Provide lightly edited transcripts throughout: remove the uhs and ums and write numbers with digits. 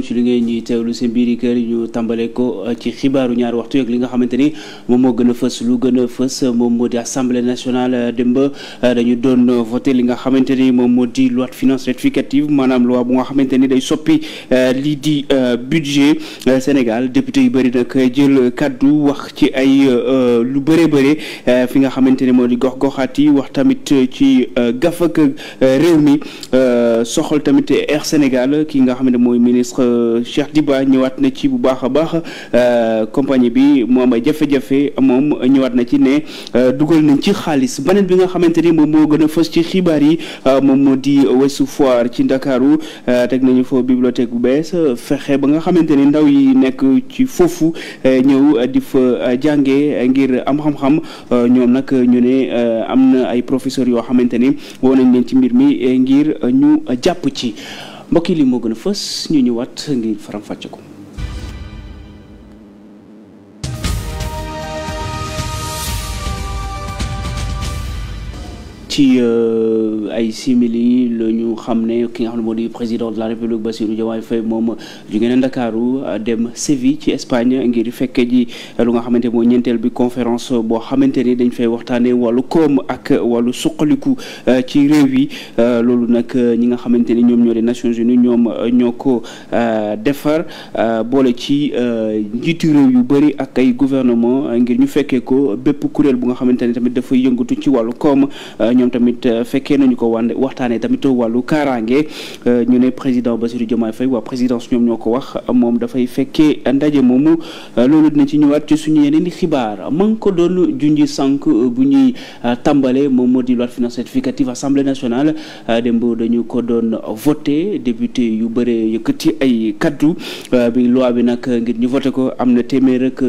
ci li ngay ñuy teewlu seen biir kër ñu tàmbale ko ci xibaaru ñaari waxtu yeeg li nga xamante ni moom moo gën a fës lu gën a fës moom moo di assemblée nationale démb dañu doon voté li nga xamante ni moom moo di loi de finances rectificative maanaam loi bu nga xamante ni day soppi lii di budget Sénégal député yu bëri nag jël kaddu wax ci ay lu bëree bëri fi nga xamante ni moo di gox-goxaat yi wax tamit ci gafak réew mi soxal tamit Air Sénégal ki nga xam ne mooy ministre Cheikh Diba ñëwaat na ci bu baax a baax compagnie bi mu am ay jafe-jafe moom ñëwaat na ci ne dugal nañ ci xaalis beneen bi nga xamante ni moom moo gën a fës ci xibaar yi moom moo di Ouest Foire ci Ndakaaru teg nañu fa bibliothèque bu bees fexe ba nga xamante ni ndaw yi nekk ci foofu ñëw di fa jànge ngir am xam-xam ñoom nag ñu ne am na ay professeurs yoo xamante ni woo nañ leen ci mbir mi ngir ñu jàpp ci mbokk yi li moo gën a fës ñu ñëwaat ngir faram-fàcce ko. ci ay simili la ñu xam ne ki nga xam ne moo di président de la République Bassirou Diomaye Faye moom jóge na Ndakaaru dem Séville ci Espagne ngir fekke ji lu nga xamante mooy ñeenteel bi conférence boo xamante ni dañ fay waxtaanee wàllu koom ak wàllu suqaliku ci réew yi loolu nag ñi nga xamante ni ñoom ñoo di Nations Unies ñoom ñoo ko defar boole ci njiitu réew yu bëri ak ay gouvernement ngir ñu fekkee ko bépp kuréel bu nga xamante ni tamit dafay yëngatu ci wàllu koom ñoom tamit fekkee nañu ko waxtaanee tamit wàllu kaaraange ñu ne président Bassirou Diomaye Faye waa présidence ñoom ñoo ko wax moom dafay fekkee ndaje moomu loolu dina ci ñëwaat ci suñu yeneen i xibaar ma ngi ko doon junji sànq bu ñuy tàmbale moom moo di loi de finances rectificative assemblée nationale démb dañu ko doon voté député yu bëre yëkkati ay kaddu bi loi bi nag ngir ñu voté ko am na téeméer ak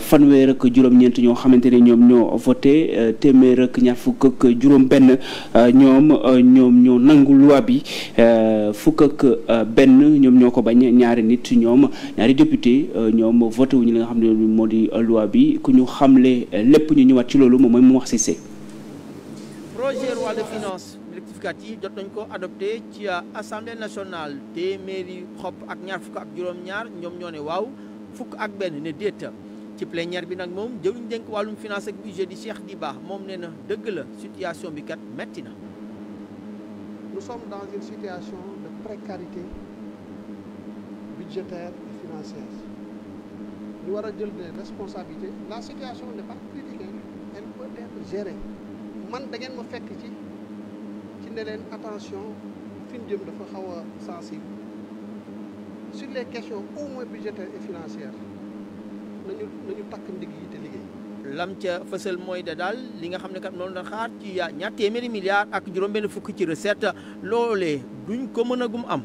fanweer ak juróom-ñeent ñoo xamante ne ñoom ñoo voté téeméer ak ñaar fukk ak juróom benn ñoom ñoo nangu loi bi fukk ak benn ñoom ñoo ko bañ ñaari nit ñaari député ñoom voté wuñu li nga xam ne moo di loi bi ku ñu xamle lépp ñu ñëwaat ci loolu moom mooy mu wax Cissé. projet loi de finances rectificative jot nañ ko adopté ci assemblée nationale téeméeri xob ak ñaar fukk ak juróom-ñaar ñoom ñoo ne waaw fukk ak benn ne déet. ci plénière bi nag moom jëwriñ dénk wàllum finance ak budget di Cheikh Diba moom nee na dëgg la situation bi kat metti na. Nous sommes dans une situation de précarité budgétaire et financière. ñu war a jël des responsabilités. La situation n'est pas critique, elle peut être gérée. man da ngeen ma fekk ci ne leen attention fi ñu jëm dafa xaw a sensible sur les questions au moins budgétaires et financières. nañu takk ndig yi te liggéey. lam ca fësal mooy da daal li nga xam ne kat noonu la xaar ci ñaar téeméeri milliards ak juróom-benn fukk ci recette loolee duñ ko mën a gum am.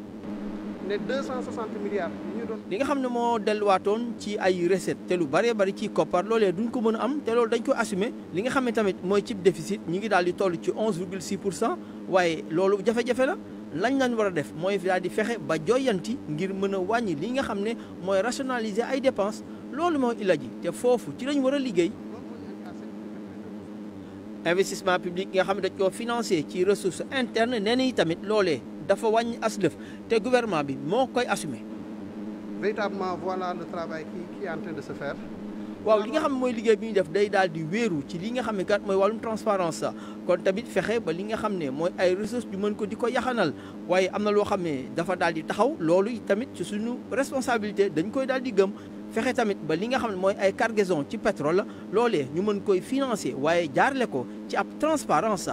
ne 260 milliards yi ñu doon. li nga xam ne moo delluwaatoon ci ay recette te lu bëree bëri ci koppar loolee duñ ko mën a am te loolu dañ ko assumer li nga xam ne tamit mooy ci déficit ñu ngi daal di toll ci 11,6% waaye loolu jafe-jafe la. lañ lañ war a def mooy daal di fexe ba joyanti ngir mën a wàññi li nga xam ne mooy rationaliser ay dépenses loolu mooy illa ji te foofu ci lañ war a liggéey. investissement public nga xam ne dañ koo financé ci ressources internes nee nañ tamit loolee dafa wàññi aslëf te gouvernement bi moo koy assumer. véritablement voilà le travail qui est en train de se faire. waaw li nga xam ne mooy liggéey bi ñu def day daal di wéeru ci li nga xam ne kat mooy wàllum transparence kon tamit fexe ba li nga xam ne mooy ay ressources ñu mën ko di ko yaxanal waaye am na loo xam ne dafa daal di taxaw loolu tamit ci suñu responsabilité dañ koy daal di gëm fexe tamit ba li nga xam ne mooy ay cargaison ci pétrole loolee ñu mën koy financer waaye jaarle ko ci ab transparence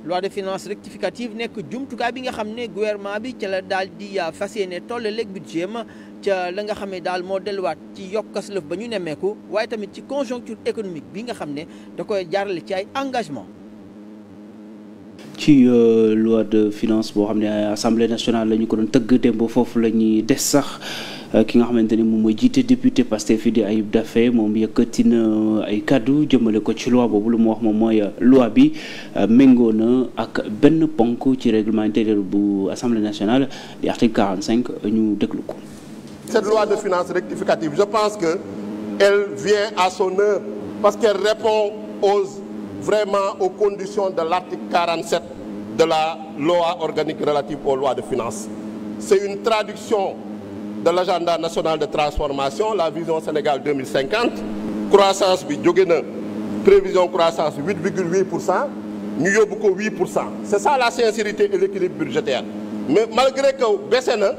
loi de finances rectificative nekk jumtukaay bi nga xam ne gouvernement bi ca la daal di fas yéene tollaleeg budget ma ca la nga xam ne daal moo delluwaat ci yokkas lëf ba ñu nemmeeku waaye tamit ci conjoncture économique bi nga xam ne da koy jaarale ci ay engagement ci loi de finance boo xam ne assemblée nationale la ñu ko doon tëgg démb foofu la ñuy des sax ki nga xamante ni moom mooy jiite député Pastef fi di Ayib Daffé moom yëkkati na ay kaddu jëmale ko ci loi boobu lu mu wax moom mooy loi bi méngoo na ak benn ponk ci règlement intérieur bu assemblée nationale di article 45 ñu déglu ko. Cette loi de finances rectificative, je pense que elle vient à son heure parce qu'elle répond vraiment aux conditions de l'article 47 de la loi organique relative aux lois de finances. c'est une traduction de l'agenda national de transformation, la vision Sénégal 2050. Croissance bi jóge na prévision croissance 8,8%, ñu yóbbu ko 8%. C'est ça la sincérité et l'équilibre budgétaire. Mais malgré que baissé na,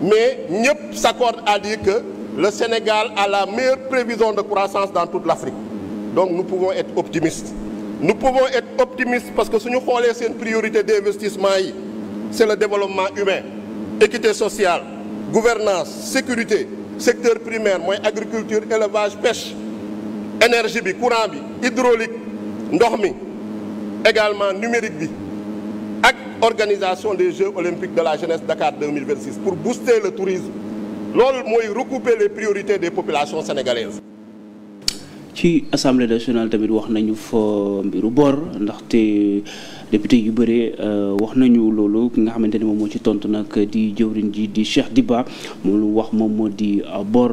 mais ñëpp s'accordent à dire que le Sénégal a la meilleure prévision de croissance dans toute l'Afrique. Donc nous pouvons être optimistes. Nous pouvons être optimistes parce que suñu xoolee seen priorité d'investissement yi, c'est le développement humain, équité sociale, gouvernance, sécurité, secteur primaire mooy agriculture, élevage, pêche, énergie bi, courant bi, hydraulique, ndox mi, également numérique bi ak organisation des Jeux olympiques de la jeunesse Dakar 2026 pour booster le tourisme. Loolu mooy recouper les priorités des populations sénégalaises. ci assemblée nationale tamit wax nañu fa mbiru bor ndaxte député yu bëre wax nañu loolu ki nga xamante ni moom moo ci tontu nag di jëwriñ ji di Cheikh Diba moom lu wax moom moo di bor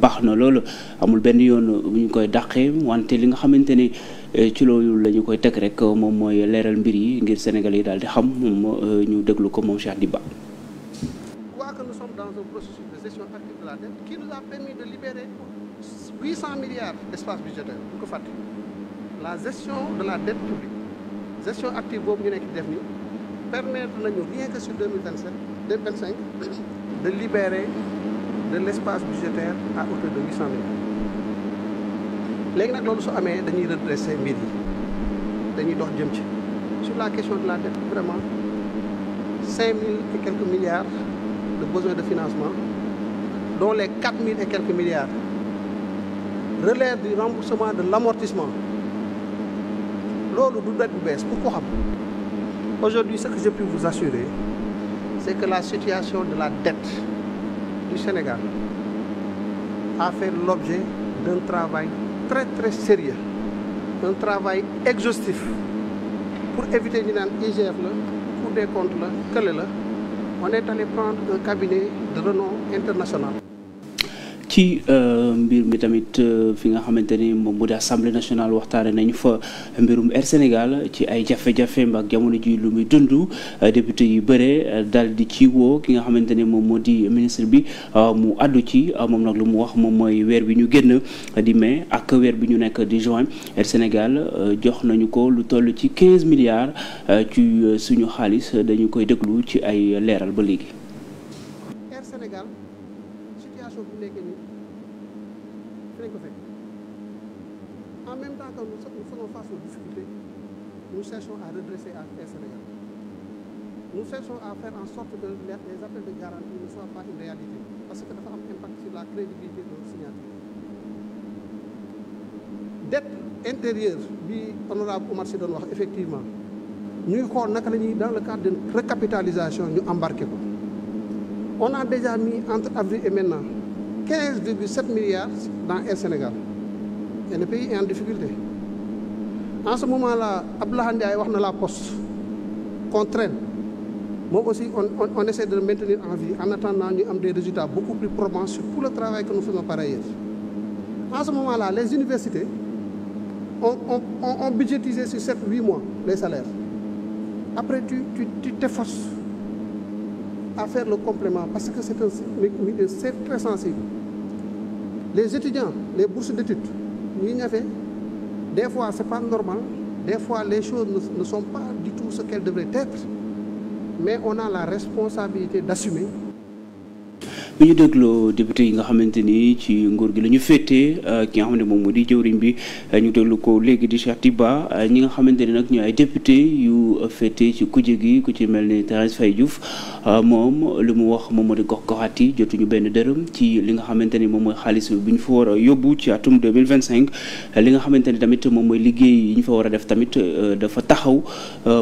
baax na loolu amul benn yoon bu ñu koy dàqee wante li nga xamante ni ci loolu la ñu koy teg rek moom mooy leeral mbir yi ngir Sénégal yi daal di xam moom ñu déglu ko moom Cheikh Diba. Je crois que nous sommes dans un processus de gestion active de la dette qui nous a permis de libérer 800 milliards d'espace budgétaire bu ko fàtte. La gestion de la dette publique gestion active boobu ñu nekk di def ni permettre nañu rien que sur 2025 de libérer de l'espace budgétaire à hauteur de 800 milliards. léegi nag loolu su amee dañuy redresser mbir yi dañuy dox jëm ci sur la question de la dette vraiment 5 000 et quelques milliards de besoins de financement dont les 4 000 et quelques milliards relève du remboursement de l'amortissement. Loolu du dette bu bees pour ko xam. Aujourd'hui, ce que je peux vous assurer, c'est que la situation de la dette du Sénégal a fait l'objet d'un travail très très sérieux, un travail exhaustif pour éviter ñu naan IGF la, Cour des comptes la, kële la. On est allé prendre un cabinet de renom international. ci mbir mi tamit fi nga xamante ni moom bu di assemblée nationale waxtaane nañu fa mbirum Air Sénégal ci ay jafe-jafe ak jamono ji lu muy dund député yu bëre dal di ci woo ki nga xamante ni moom moo di ministre bi mu àddu ci moom nag lu mu wax moom mooy weer bi ñu génn di mai ak weer bi ñu nekk di juin Air Sénégal jox nañu ko lu toll ci 15 milliards ci suñu xaalis dañu koy déglu ci ay leeral ba léegi. Air Sénégal situation bu nekkee nii fi ko fekk en même temps que nous faisons face aux difficultés nous cherchons à redresser Air Sénégal. Nous cherchons à faire en sorte que les appels de garantie ne soient pas une réalité parce que dafa am impact sur la crédibilité de nos signatures. Dette intérieure bi honorable Oumar Sy doon wax effectivement ñuy xool naka la ñuy dans le cadre d'une recapitalisation ñu embarqué ko. On a déjà mis entre avril et maintenant 15,7 milliards dans Air Sénégal et le pays est en difficulté. En ce moment-là, Abdoulaye Ndiaye wax na la Poste qu'on traîne. Moi aussi, on essaie de le maintenir en vie en attendant ñu am des résultats beaucoup plus probants sur tout le travail que nous faisons par ailleurs. En ce moment-là, les universités ont budgétisé sur 7-8 mois les salaires. Après, tu t'efforces à faire le complément parce que c'est très sensible. Les étudiants, les bourses d'études, des fois c'est pas normal, des fois les choses ne sont pas du tout ce qu'elles devraient être, mais on a la responsabilité d'assumer. bu ñu dégloo député yi nga xamante ni ci nguur gi la ñu féetee ki nga xam ne moom moo di jëwriñ bi ñu déglu ko léegi di Cheikh Diba ñi nga xamante ni nag ñu ay député yu féetee ci kujje gi ku ci mel ni Thérèse Faye Diouf moom li mu wax moom moo di gox-goxaat yi jotuñu benn dërëm ci li nga xamante ni moom mooy xaalis bi ñu fa war a yóbbu ci atum 2025 li nga xamante ni tamit moom mooy liggéey yi ñu fa war a def tamit dafa taxaw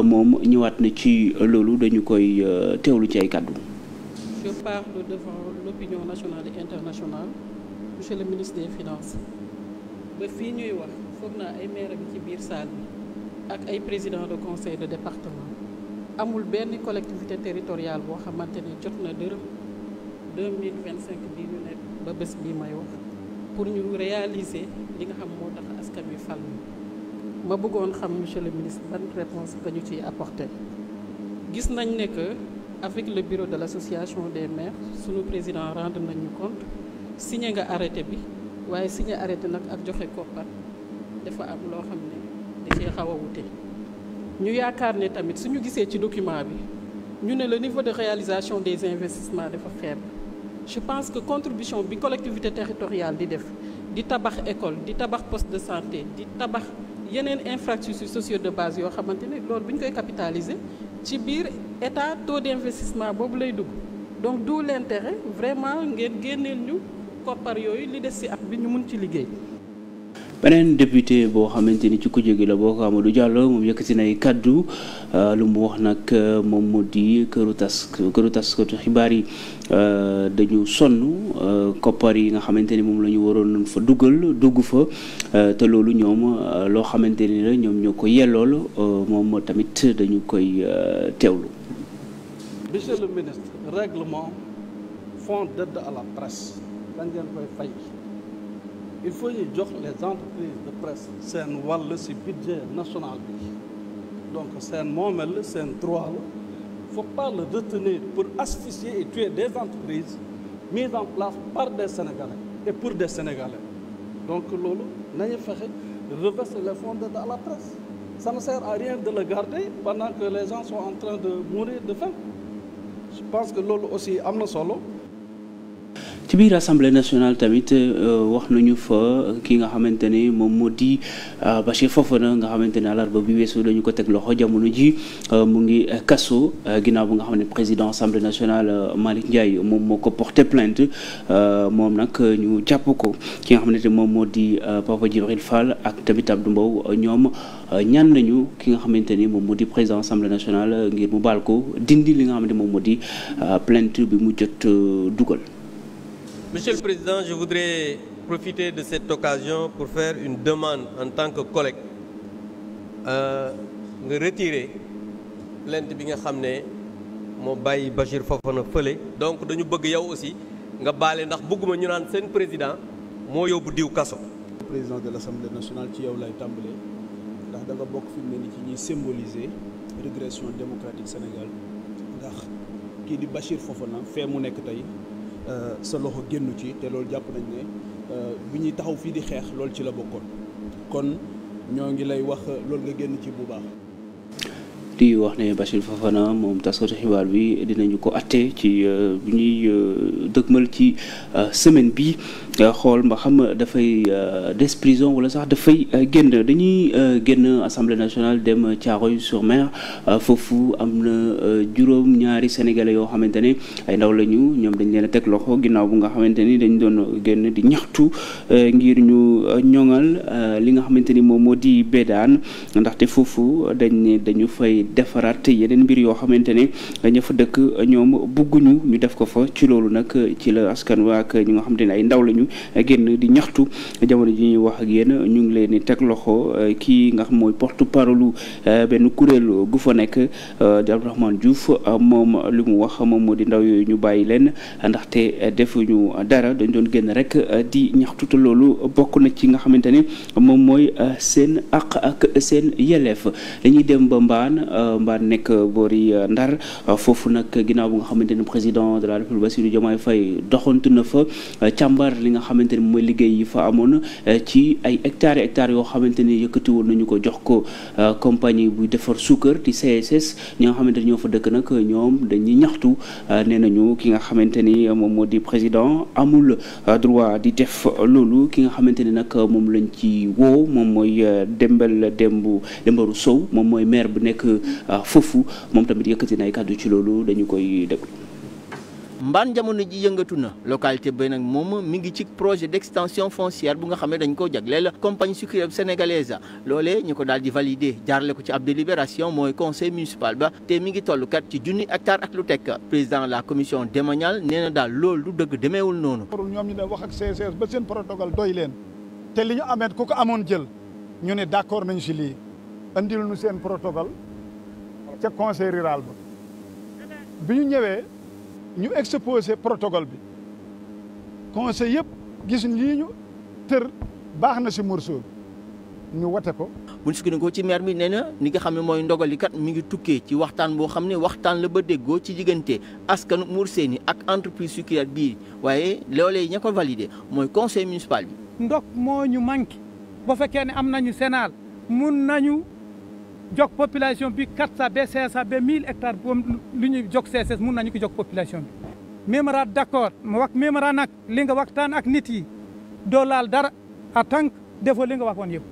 moom ñëwaat na ci loolu dañu koy teewlu ci ay kàddu. Je parle devant l'opinion nationale et internationale, monsieur le ministre des Finances. ba fii ñuy wax foog naa ay maire bi ci biir salle bi ak ay président de conseil de département amul benn collectivité territoriale boo xamante ne jot na dërëm 2025 bii ñu nekk ba bés bii may wax pour ñu réaliser li nga xam moo tax askan wi fal ma bëggoon xam monsieur le ministre ban réponse dañu ciy apporter. Gis nañ ne que avec le bureau de l'association des maires sunu président rendre nañu compte signé nga arrêté bi waaye signé arrêté nag ak joxe koppar dafa am loo xam ne da cee xaw a wute ñu yaakaar ne tamit suñu gisee ci document bi ñu ne le niveau de réalisation des investissements dafa faible je pense que contribution bi collectivité territoriale di def di tabax école di tabax poste de santé di tabax yeneen infrastructures sociales de base yoo xamante ne loolu bu ñu koy capitaliser ci biir état taux d'investissement boobu lay dugg donc d'où l'intérêt vraiment ngeen génneel ñu koppar yooyu li des ci at bi ñu mun ci liggéey. beneen député boo xamante ni ci ku jóge la boo ko Amadou Diallo moom yëkkati nay kaddu lu mu wax nag moom moo di këru taskatu xibaar yi dañu sonn koppar yi nga xamante ni moom la ñu waroon fa dugg fa te loolu ñoom loo xamante ni la ñoom ñoo ko yellool moom tamit dañu koy teewlu. Monsieur le ministre, règlement fonds d'aide à la presse kañ ngeen koy fay. Il faut ñu jox les entreprises de presse seen wàll ci budget national bi donc seen moomeel la seen droit la faut pas le retenir pour asphyxier et tuer des entreprises mises en place par des Sénégalais et pour des Sénégalais donc loolu nañu fexe reverser les fonds d'aide à la presse ça ne sert à rien de le garder pendant que les gens sont en train de mourir de faim je pense que loolu aussi am na solo. ci biir assemblée nationale tamit wax nañu fa ki nga xamante ne moom moo di Bachir Fofana nga xamante ne àllarba bi weesu dañu ko teg loxo jamono ji mu ngi kaso ginnaaw bu nga xam ne président assemblée nationale Malick Ndiaye moom moo ko porté plainte moom nag ñu jàpp ko ki nga xamante ne moom moo di Papa Djibril Fall ak tamit Abdou Mbow ñoom ñaan nañu ki nga xamante ni moom moo di président assemblée nationale ngir mu baal ko dindi li nga xamante moom moo di plainte bi mu jot dugal. Monsieur le Président, je voudrais profiter de cette occasion pour faire une demande en tant que collègue nga retirer plainte bi nga xam ne moo bàyyi Bachir Fofana fële. donc dañu bëgg yow aussi nga baale ndax bëgguma ñu naan seen président moo yóbbu diw kaso. président de l'Assemblée nationale ci yow lay tàmbalee ndax da nga bokk fi mu ne ni ci ñuy symboliser régression démocratique Sénégal ndax kii di Bachir Fofana fee mu nekk tey. sa loxo génn ci te loolu jàpp nañ ne bu ñuy taxaw fii di xeex loolu ci la bokkoon kon ñoo ngi lay wax loolu nga génn ci bu baax. di wax ne Bachir Fofana moom taskatu xibaar bi dinañu ko atte ci bu ñuy dëgmal ci semaine bi xool mba xam dafay des prison wala sax dafay génn dañuy génn assemblée nationale dem Thiaroye-sur-Mer foofu am na juróom-ñaari sénégalais yoo xamante ne ay ndaw lañu ñoom dañ leen a teg loxo ginnaaw bu nga xamante ni dañ doon génn di ñaxtu ngir ñu ñoŋal li nga xamante ni moom moo di bédaan ndaxte foofu dañu fay defaraat yeneen mbir yoo xamante ne ña fa dëkk ñoom bugguñu ñu def ko fa ci loolu nag ci la askan wa ak ñi nga xamante ne ay ndaw lañu génn di ñaxtu jamono ji ñuy wax ak yéen ñu ngi leen di teg loxo kii nga xam mooy porte parole benn kuréel gu fa nekk di Abdourahmane Diouf moom li mu wax moom moo di ndaw yooyu ñu bàyyi leen ndaxte defuñu dara dañ doon génn rek di ñaxtu te loolu bokk na ci nga xamante ne moom mooy seen àq ak seen yelleef dañuy dem ba mbaan nekk boori Ndar foofu nag ginnaaw bu nga xamante ne président de la République Bassirou Diomaye Faye doxantu na fa càmbar li nga xamante ne mooy liggéey yi fa amoon ci ay hectares yoo xamante ne yëkkati woon nañu ko jox ko compagnie buy defar suukar di CSS ñi nga xamante ne ñoo fa dëkk nag ñoom dañuy ñaxtu nee nañu ki nga xamante ni moom moo di président amul droit di def loolu ki nga xamante ne nag moom lañ ci woo moom mooy Dembaru Sow moom mooy maire bu nekk foofu moom tamit yëkkati na ay kàddu ci loolu dañu koy déglu. mbaan jamono ji yëngatu na localité bi nag moom mi ngi ci projet d'extension foncière bu nga xam ne dañ ko jagleel compagnie sucrière sénégalaise loolee ñu ko daal di valider jaarale ko ci ab délibération mooy conseil municipal ba te mi ngi toll kat ci 1,000 hectares ak lu teg président la commission domaniale nee na daal loolu du dëgg demeewul noonu. ñoom ñu ne wax ak CSS ba seen protocole doy leen te li ñu ameet ku ko amoon jël ñu ne d'accord nañ si lii andil nu seen protocole ca conseil rural ba bi ñu ñëwee. ñu exposé protocole bi conseil yëpp gis lii ñu tër baax na si morceau bi ñu wote ko. bu ñu sukkandikoo ci maire bi nee na ni nga xam ne mooy ndogali kat mi ngi tukkee ci waxtaan boo xam ne waxtaan la ba déggoo ci diggante askanu Mour Seyni ak entreprise sucrière bii waaye loolee ña ko validé mooy conseil municipal bi. ndox moo ñu manqué bu fekkee ne am nañu Sénal mun nañu jox population bi 400 ba 500 ba 1000 hectares boobu lu ñuy jox CSS mun nañu ko jox population bi. Memra d'accord ma wax Memra nag li nga waxtaan ak nit yi doo laal dara en tant que defoo li nga waxoon yëpp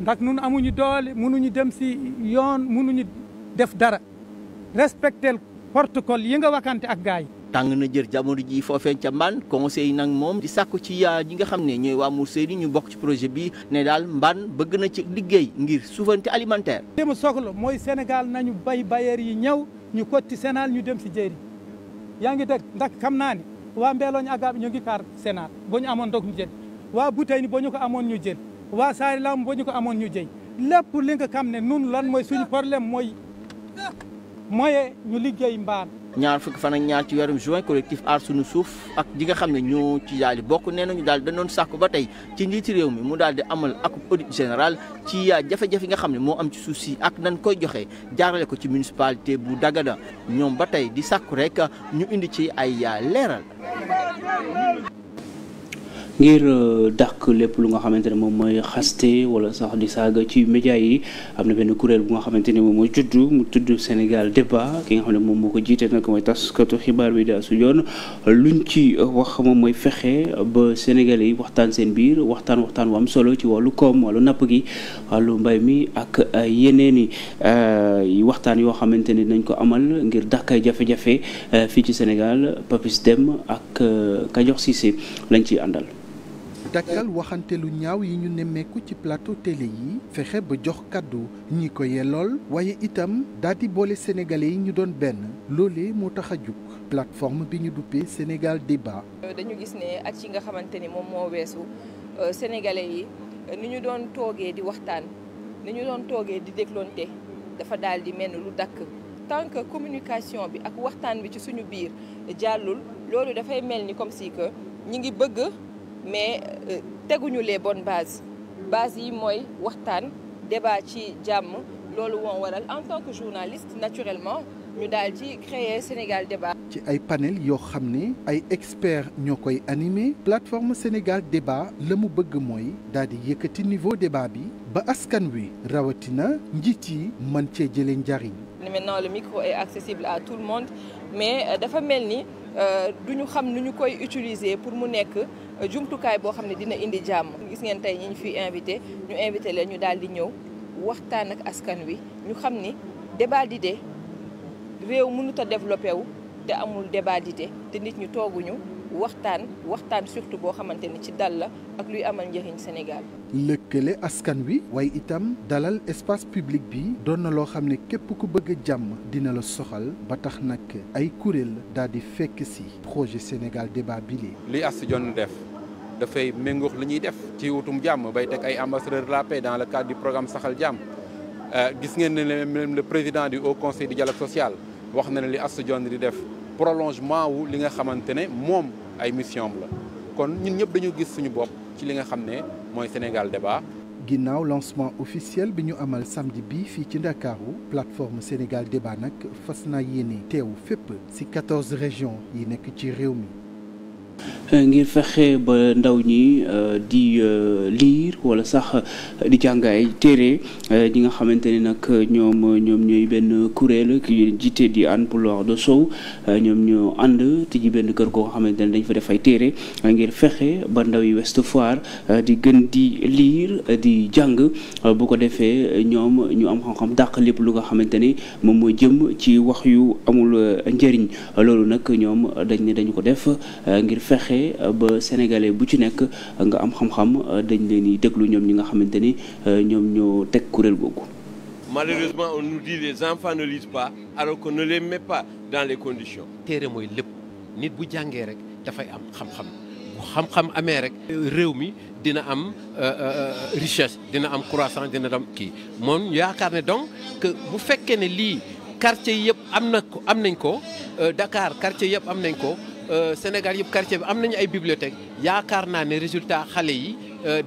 ndax nun amuñu doole mënuñu dem si yoon mënuñu def dara respectel protocole yi nga waxante ak gars yi. tàng na jër jamono ji foofee ca Mbane conseil nag moom di sàkku ci ñi nga xam ne ñooy waa Mour Seyni ñu bokk ci projet bi ne daal Mbane bëgg na ci liggéey ngir souveraineté alimentaire. li ma soxla mooy Sénégal nañu bayeer yi ñëw ñu kotti Sénal ñu dem si jéeri yaa ngi dégg ndax xam naa ni waa Mbeelooñ Agaaɓe ñu ngi kaar Sénal boo ñu amoon ndox ñu jël waa Buteyni boo ñu ko amoon ñu jël waa Saari Lam boo ñu ko amoon ñu jëy lépp li nga xam ne nun lan mooy suñu problème mooy ñu liggéey Mbane. ñaar fukki fan ak ñaar ci weerum juin collectif aar sunu suuf ak ñi nga xam ne ñoo ci daal di bokk nee nañu daal dañoon sàkku ba tey ci njiiti réew mi mu daal di amal ak audit général ci jafe-jafe yi nga xam ne moo am ci suuf si ak nañ koy joxe jaarale ko ci municipalité bu Dagana ñoom ba tey di sàkku rek ñu indi ci ay leeral. ngir dàq lépp lu nga xamante ne moom mooy xaste wala sax di saaga ci média yi am na benn kuréel bu nga xamante ne moom mooy juddu mu tudd Sénégal débat ki nga xam ne moom moo ko jiite nag mooy taskatu xibaar bi di Astou Dione luñ ci wax moom mooy fexe ba Sénégalais yi waxtaan seen biir waxtaan wu am solo ci wàllu koom wàllu napp gi wàllu mbay mi ak yeneen i waxtaan yoo xamante ne nañ ko amal ngir dàq ay jafe-jafe fii ci Sénégal Papis Dem ak Kajoor Cissé lañ ciy àndal. dakkal waxante lu ñaaw yi ñu nemmeeku ci plateau télé yi fexe ba jox kàddu ñi ko yellool waaye itam daal di boole sénégalais yi ñu doon benn loolee moo tax a jug plateforme bi ñu duppee Sénégal débat. dañu gis ne at yi nga xamante ni moom moo weesu sénégalais yi ni ñu doon toogee di waxtaan ni ñu doon toogee di dégloonte dafa daal di mel ni lu dakk tant que communication bi ak waxtaan bi ci suñu biir jàllul loolu dafay mel ni comme si que ñi ngi bëgg. mais teguñu les bonnes bases yi mooy waxtaan débat ci jàmm loolu moo waral en tant que journaliste naturellement ñu daal ci créer Sénégal débat. ci ay panel yoo xam ne ay experts ñoo koy animé plateforme Sénégal débat la mu bëgg mooy daal di yëkkati niveau débat bi ba askan wi rawatina njiit yi mën cee jëlee njariñ. Maintenant le micro est accessible à tout le monde mais dafa mel ni duñu xam nu ñu koy utiliser pour mu nekk jumtukaay boo xam ne dina indi jàmm. gis ngeen tey ñi ñu fi invité leen ñu daal di ñëw waxtaan ak askan wi ñu xam ni débat d'idées réew mënut a développé wu te amul débat d'idées te nit ñu tooguñu waxtaan surtout boo xamante ni ci dal la ak luy amal njëriñ Sénégal. lëkkale askan wi waaye itam dalal espace public bi doon na loo xam ne képp ku bëgg a jàmm dina la soxal ba tax nag ay kuréel daal di fekk ci projet Sénégal débat bi li Astou Dione def dafay méngóog li ñuy def ci wutum jàmm bay teg ay ambassadeurs de la paix dans le cadre du programme Saxal Jàmm gis ngeen ne même le président du Haut Conseil du dialogue social wax na ne li Astou Dione di def prolongement wu li nga xamante ne moom ay mission la kon ñun ñëpp dañu gis suñu bopp ci li nga xam ne mooy Sénégal débat. ginnaaw lancement officiel bi ñu amal samedi bi fii ci Ndakaaru plateforme Sénégal débat nag fas naa yéene teewu fépp ci 14 régions yi nekk ci réew mi. ngir fexe ba ndaw ñi di lire wala sax di jàng ay téere ñi nga xamante ni nag ñoom ñooy benn kuréel ki jiite di Hann Pulaar de Sow ñoom ñoo ànd te ji benn kër goo xamante ne dañ fa def ay téere ngir fexe ba ndaw yi Ouest Foire di gën di lire di jàng bu ko defee ñoom ñu am xam-xam dàq lépp lu nga xamante ni moom mooy jëm ci wax yu amul njëriñ loolu nag ñoom dañ ne dañu ko def ngir fexe ba sénégalais bu ci nekk nga am xam-xam dañ leen di déglu ñoom ñi nga xamante ni ñoom ñoo teg kuréel googu. Malheureusement on nous dit les enfants ne lisent pas alors qu'on ne les met pas dans les conditions. téere mooy lépp nit bu jàngee rek dafay am xam-xam bu xam-xam amee rek réew mi dina am richesse dina am croissance dina am kii moom yaakaar ne donc que bu fekkee ne lii quartier yëpp am nañ ko Dakar quartier yëpp am nañ ko Sénégal yëpp quartier bi am nañu ay bibliothèque yaakaar naa ne résultat xale yi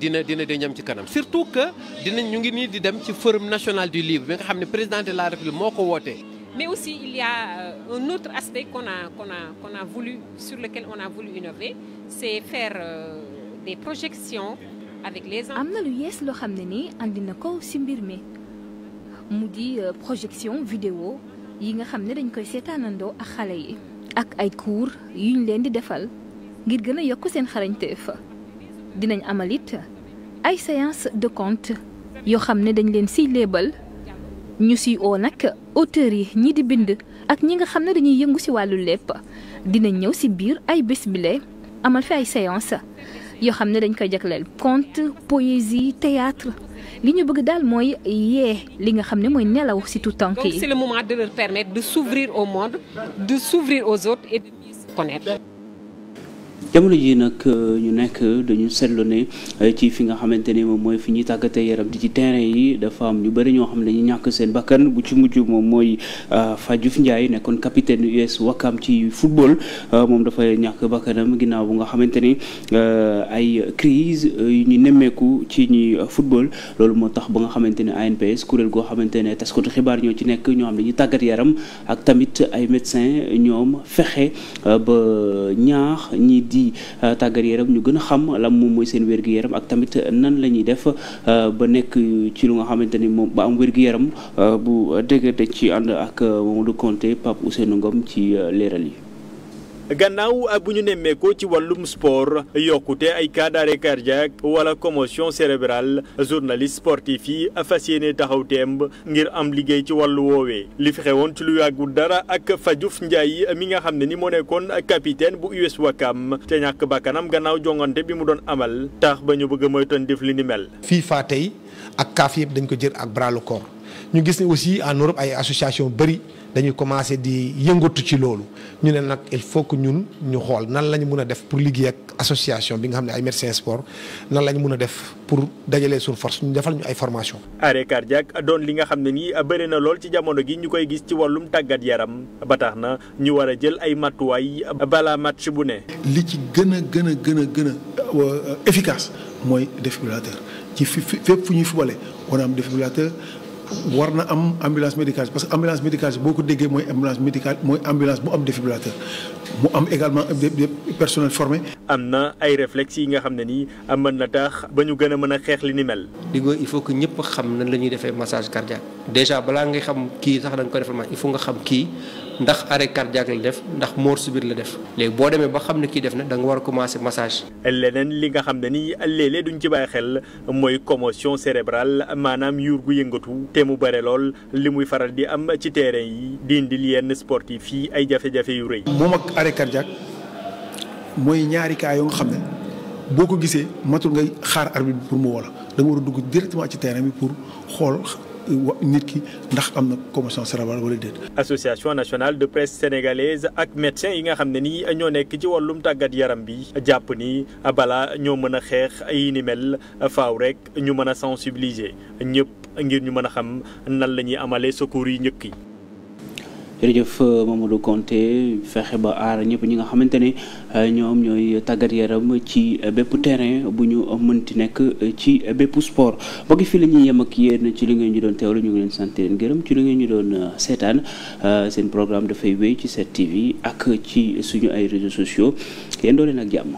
dina ñam ci kanam surtout que ñu ngi nii di dem ci forum national du livre bi nga xam ne président de la République moo ko wootee. Mais aussi il y a un autre aspect qu'on a voulu, sur lequel on a voulu innover, c'est faire des projections avec les enfants. am na lu yees loo xam ne nii andi na ko ci mbir mi mu di projection vidéo yi nga xam ne dañ koy seetaanandoo ak xale yi ak ay cours yuñ leen di defal ngir gën a yokk seen xarañteef dinañ amal it ay séance de conte yoo xam ne dañ leen ciy léebal ñu ci oo nag auteurs yi ñi di bind ak ñi nga xam ne dañuy yëngu ci wàllu lépp dinañ ñëw ci biir ay bés bile amal fi ay séance yoo xam ne dañ koy jagleel conte poésie théâtre li ñu bëgg daal mooy yee li nga xam ne mooy nelaw ci tout tànk yi. Donc c'est le moment de leur permettre de s'ouvrir au monde, de s'ouvrir aux autres et de se connaître. jamono ji nag ñu nekk dañu seetlu ne ci fi nga xamante ne moom mooy fi ñuy tàggatee yaram di ci terrain yi dafa am ñu bëri ñoo xam ne dañuy ñàkk seen bakkan bu ci mujj moom mooy Fadiouf Ndiaye nekkoon capitaine US Ouakam ci football moom dafa ñàkk bakkanam ginnaaw bu nga xamante ni ay crise yu ñu nemmeeku ci ñi football loolu moo tax ba nga xamante ne ANPS kuréel goo xamante ne taskatu xibaar ñoo ci nekk ñoo xam ne dañuy tàggat yaram ak tamit ay médecins ñoom fexe ba ñaax ñi di tàggat yaram ñu gën a xam lan moom mooy seen wér-gu-yaram ak tamit nan la ñuy def ba nekk ci lu nga xamante ni moom ba am wér-gu-yaram bu dëgg dañ ci ànd ak Mamadou Konté Pape Ousseynou Ngom ci leeral yi. gannaaw bu ñu nemmeekoo ci wàllum sport yokkute ay cas d'arrêt cardiaque wala commotion cérébrale journaliste sportif yi fas yéene taxaw temb ngir am liggéey ci wàllu woowee li fi xewoon ci lu yàggul dara ak Fadiouf Ndiaye mi nga xam ne ni moo nekkoon capitaine bu US Ouakam te ñàkk bakkanam gannaaw jongante bi mu doon amal tax ba ñu bëgg a moytoon def li ni mel. FIFA tey ak CAF yëpp dañ ko jël ak bras le corps ñu gis ne aussi en Europe ay association bëri dañuy commencé di yëngatu ci loolu ñu ne nag il faut que ñun ñu xool nan la ñu mën a def pour liggéey ak association bi nga xam ne ay médecins sport nan la ñu mën a def pour dajalee suñu force ñu defal ñu ay formation arrêt cardiaque doon li nga xam ne nii bëri na lool ci jamono gi ñu koy gis ci wàllum tàggat yaram ba tax na ñu war a jël ay matuwaay balaa match bu ne. li ci gën a efficace mooy défibrillateur ci fépp fu ñuy fubale war a am défibrillateur. war na am ambulance médicale parce que ambulance médicale boo ko déggee mooy ambulance médicale mooy ambulance bu am défibrillateur mu am également des personnel formé. am na ay réflexes yi nga xam ne nii mën na tax ba ñu gën a mën a xeex li ni mel. Digo il faut que ñëpp xam nan la ñuy defee massage cardiaque déjà balaa ngay xam kii sax da nga koy defal il faut nga xam kii ndax arrêt cardiaque la def ndax mort subite la def léegi boo demee ba xam ne kii def na da nga war a commencer massage. leneen li nga xam ne nii léeg-léeg duñ ci bàyyi xel mooy commotion cérébrale maanaam yuur gu yëngatu te mu bare lool li muy faral di am ci terrain yi di indil yenn sportif yi ay jafe-jafe yu rëy. moom ak arrêt cardiaque mooy ñaari cas yoo nga xam ne boo ko gisee matul ngay xaar arbitre pour mu wala da nga war a dugg directement ci terrain bi pour xool. nit ki ndax am na commotion cérébrale wala déet. association nationale de presse sénégalaise ak médecins yi nga xam ne nii ñoo nekk ci wàllum tàggat yaram bi jàpp ni balaa ñoo mën a xeex yi ni mel faaw rek ñu mën a sensibiliser ñëpp ngir ñu mën a xam nan la ñuy amalee secours yi njëkk yi. jërëjëf Mamadou Konté fexe ba aar ñëpp ñi nga xamante ne ñoom ñooy tàggat yaram ci bépp terrain bu ñu mënti nekk ci bépp sport bokki fii la ñuy yem ak yéen ci li ngeen ñu doon teewlu ñu ngi leen sant leen gërëm ci li ngeen ñu doon seetaan seen programme dafay wéy ci 7TV ak ci suñu ay réseaux sociaux yéen doo leen ak jàmm.